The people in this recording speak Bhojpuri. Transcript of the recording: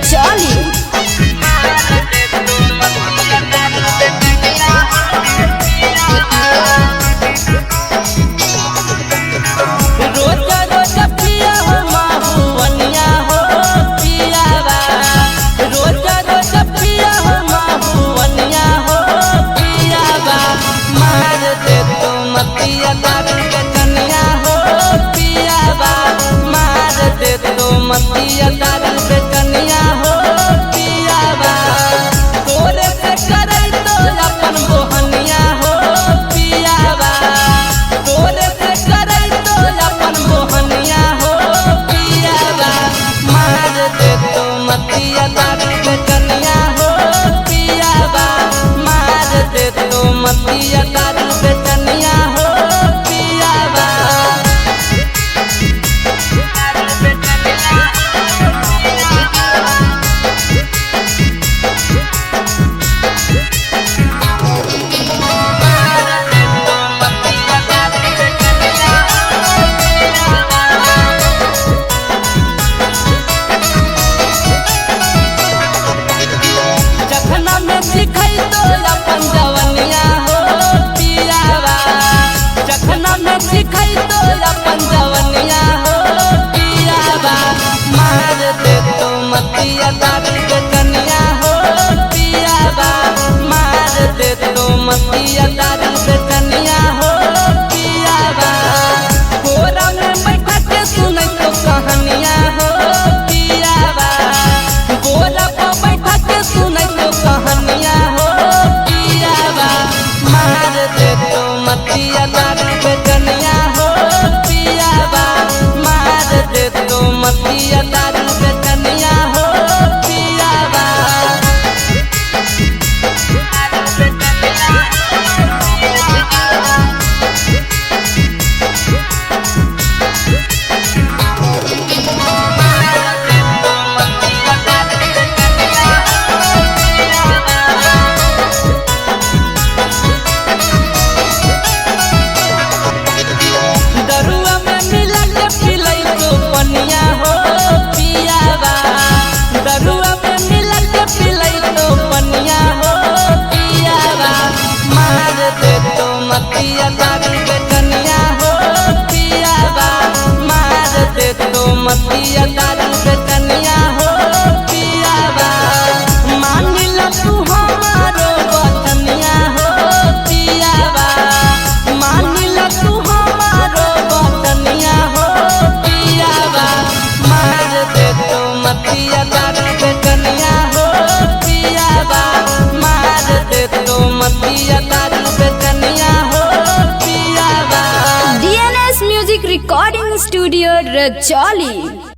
रजौली। मतिया दारू बेचनिया हो पियावा तोरे से करे तो अपन बोहनिया हो पियावा तोरे से करे तो अपन बोहनिया हो पियावा मार दे तो मतिया दारू बेचनिया हो पियावा मार दे तो मतिया दारू बेचनिया हो पियावा मतिया दारू बेचनिया हो पियावा मार दे तो मतिया दारू बेचनिया हो पियावा कोरा में बैठा के सुनै तो कहानिया हो पियावा कोरा पर बैठा के सुनै तो कहानिया हो पियावा मार दे तो मतिया दारू बेचनिया हो पियावा मार दे तो मतिया दारू बेचनिया हो मतिया दारू बेचनिया हो पियावा मार दे तो मतिया दारू बेचनिया हो पियावा मानिल तू हमारो बचनिया हो पियावा मानिल तू हमारो बचनिया हो पियावा मार दे तो मतिया दारू बेचनिया हो पियावा मार दे तो मतिया दारू बेचनिया DNS Music Recording Studio, Rajauli.